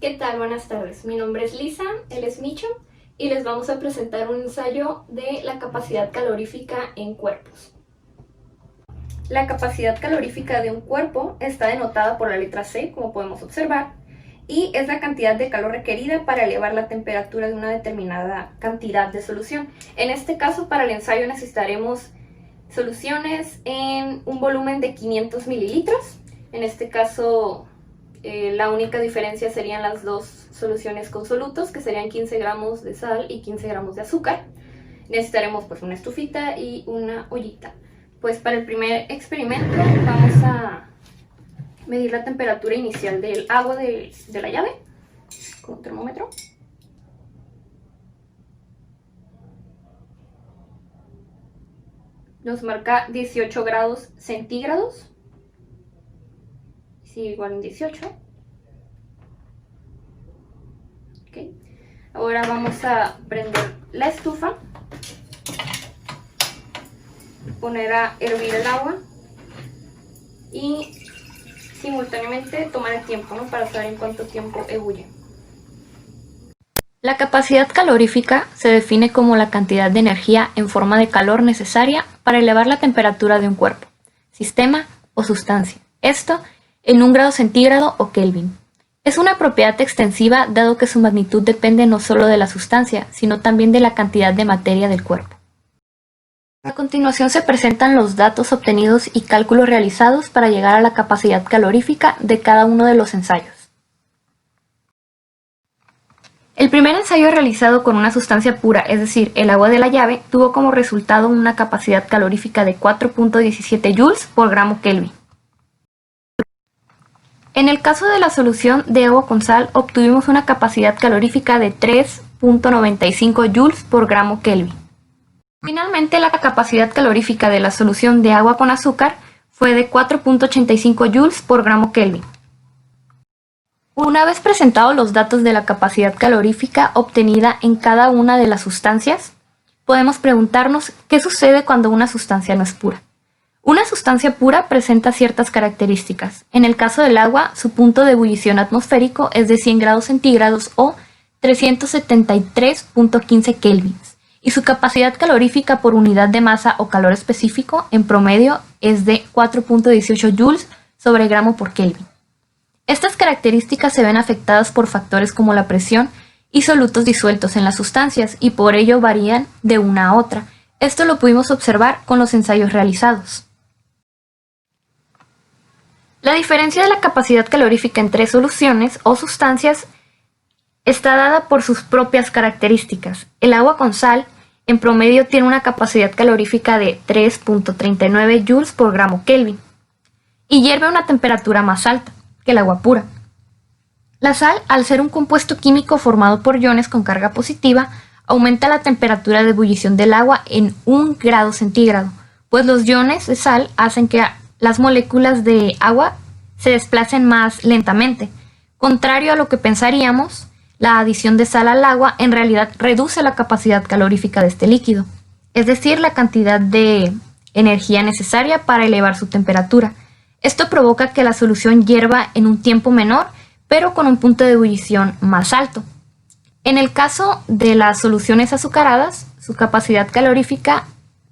¿Qué tal? Buenas tardes. Mi nombre es Lisa, él es Micho, y les vamos a presentar un ensayo de la capacidad calorífica en cuerpos. La capacidad calorífica de un cuerpo está denotada por la letra C, como podemos observar, y es la cantidad de calor requerida para elevar la temperatura de una determinada cantidad de solución. En este caso, para el ensayo necesitaremos soluciones en un volumen de 500 mililitros. En este caso, la única diferencia serían las dos soluciones con solutos, que serían 15 gramos de sal y 15 gramos de azúcar. Necesitaremos pues una estufita y una ollita. Pues para el primer experimento vamos a medir la temperatura inicial del agua de la llave con un termómetro. Nos marca 18 grados centígrados. Sí, igual en 18. Okay. Ahora vamos a prender la estufa, poner a hervir el agua y simultáneamente tomar el tiempo, ¿no? Para saber en cuánto tiempo ebulle. La capacidad calorífica se define como la cantidad de energía en forma de calor necesaria para elevar la temperatura de un cuerpo, sistema o sustancia. Esto en 1 grado centígrado o Kelvin. Es una propiedad extensiva dado que su magnitud depende no solo de la sustancia, sino también de la cantidad de materia del cuerpo. A continuación se presentan los datos obtenidos y cálculos realizados para llegar a la capacidad calorífica de cada uno de los ensayos. El primer ensayo realizado con una sustancia pura, es decir, el agua de la llave, tuvo como resultado una capacidad calorífica de 4.17 joules por gramo Kelvin. En el caso de la solución de agua con sal, obtuvimos una capacidad calorífica de 3.95 joules por gramo Kelvin. Finalmente, la capacidad calorífica de la solución de agua con azúcar fue de 4.85 joules por gramo Kelvin. Una vez presentados los datos de la capacidad calorífica obtenida en cada una de las sustancias, podemos preguntarnos qué sucede cuando una sustancia no es pura. Una sustancia pura presenta ciertas características. En el caso del agua, su punto de ebullición atmosférico es de 100 grados centígrados o 373.15 kelvins, y su capacidad calorífica por unidad de masa o calor específico, en promedio, es de 4.18 joules sobre gramo por Kelvin. Estas características se ven afectadas por factores como la presión y solutos disueltos en las sustancias, y por ello varían de una a otra. Esto lo pudimos observar con los ensayos realizados. La diferencia de la capacidad calorífica entre soluciones o sustancias está dada por sus propias características. El agua con sal, en promedio, tiene una capacidad calorífica de 3.39 joules por gramo Kelvin y hierve a una temperatura más alta que el agua pura. La sal, al ser un compuesto químico formado por iones con carga positiva, aumenta la temperatura de ebullición del agua en 1 grado centígrado, pues los iones de sal hacen que las moléculas de agua se desplacen más lentamente. Contrario a lo que pensaríamos, la adición de sal al agua en realidad reduce la capacidad calorífica de este líquido, es decir, la cantidad de energía necesaria para elevar su temperatura. Esto provoca que la solución hierva en un tiempo menor, pero con un punto de ebullición más alto. En el caso de las soluciones azucaradas, su capacidad calorífica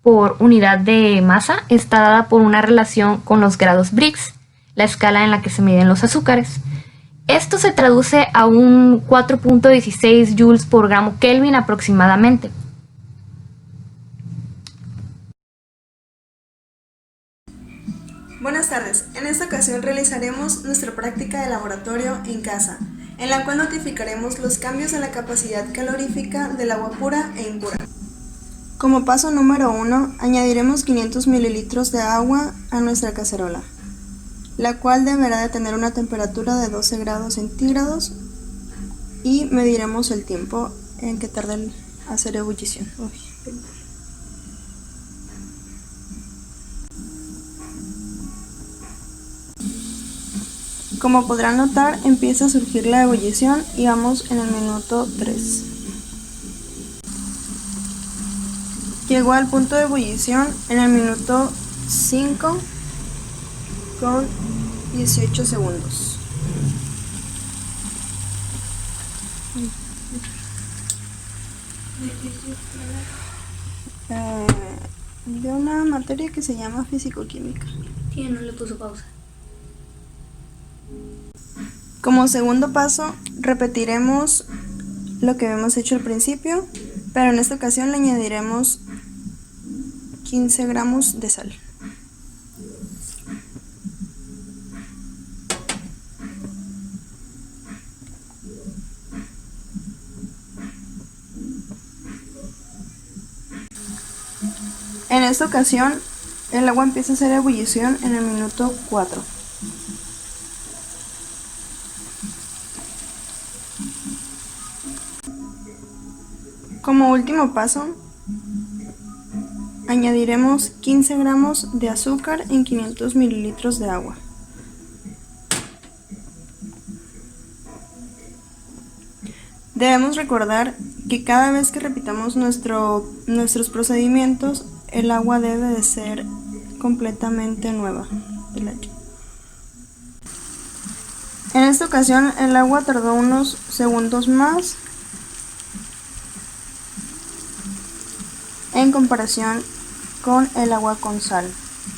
por unidad de masa está dada por una relación con los grados Brix, la escala en la que se miden los azúcares. Esto se traduce a un 4.16 joules por gramo Kelvin aproximadamente. Buenas tardes, en esta ocasión realizaremos nuestra práctica de laboratorio en casa, en la cual notificaremos los cambios en la capacidad calorífica del agua pura e impura. Como paso número 1, añadiremos 500 mililitros de agua a nuestra cacerola, la cual deberá de tener una temperatura de 12 grados centígrados, y mediremos el tiempo en que tarda en hacer ebullición. Como podrán notar, empieza a surgir la ebullición y vamos en el minuto 3. Llegó al punto de ebullición en el minuto 5 con 18 segundos. De una materia que se llama físico-química. ¿Quién no le puso pausa? Como segundo paso, repetiremos lo que habíamos hecho al principio, pero en esta ocasión le añadiremos 15 gramos de sal. En esta ocasión, el agua empieza a hacer ebullición en el minuto 4. Como último paso, añadiremos 15 gramos de azúcar en 500 mililitros de agua. Debemos recordar que cada vez que repitamos nuestros procedimientos, el agua debe de ser completamente nueva. En esta ocasión el agua tardó unos segundos más en comparación con el agua con sal.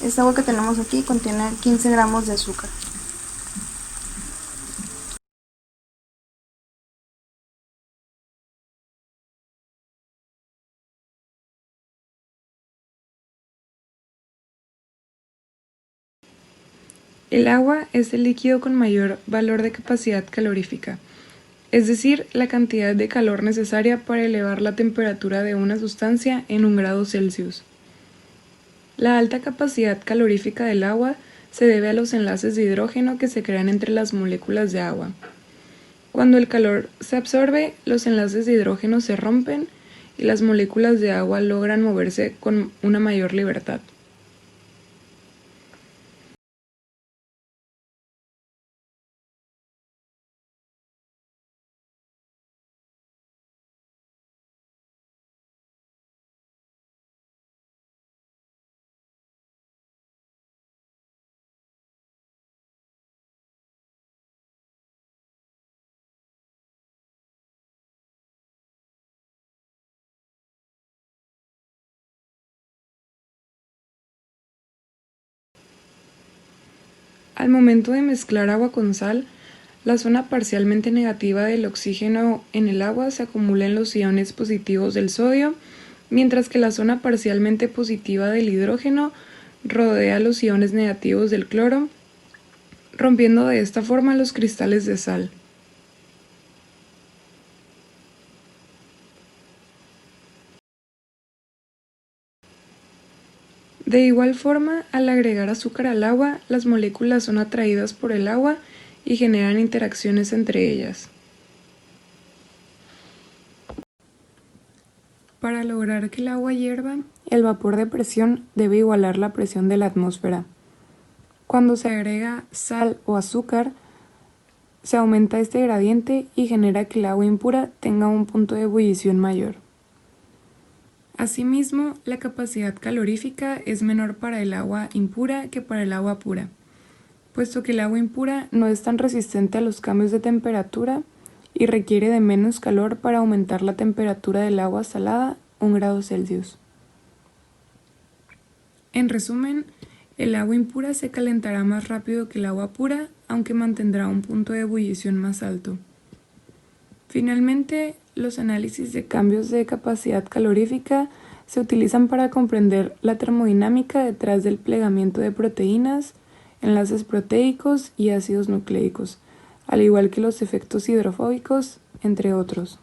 Esta agua que tenemos aquí contiene 15 gramos de azúcar. El agua es el líquido con mayor valor de capacidad calorífica, es decir, la cantidad de calor necesaria para elevar la temperatura de una sustancia en 1 grado Celsius. La alta capacidad calorífica del agua se debe a los enlaces de hidrógeno que se crean entre las moléculas de agua. Cuando el calor se absorbe, los enlaces de hidrógeno se rompen y las moléculas de agua logran moverse con una mayor libertad. Al momento de mezclar agua con sal, la zona parcialmente negativa del oxígeno en el agua se acumula en los iones positivos del sodio, mientras que la zona parcialmente positiva del hidrógeno rodea los iones negativos del cloro, rompiendo de esta forma los cristales de sal. De igual forma, al agregar azúcar al agua, las moléculas son atraídas por el agua y generan interacciones entre ellas. Para lograr que el agua hierva, el vapor de presión debe igualar la presión de la atmósfera. Cuando se agrega sal o azúcar, se aumenta este gradiente y genera que el agua impura tenga un punto de ebullición mayor. Asimismo, la capacidad calorífica es menor para el agua impura que para el agua pura, puesto que el agua impura no es tan resistente a los cambios de temperatura y requiere de menos calor para aumentar la temperatura del agua salada 1 grado Celsius. En resumen, el agua impura se calentará más rápido que el agua pura, aunque mantendrá un punto de ebullición más alto. Finalmente, los análisis de cambios de capacidad calorífica se utilizan para comprender la termodinámica detrás del plegamiento de proteínas, enlaces proteicos y ácidos nucleicos, al igual que los efectos hidrofóbicos, entre otros.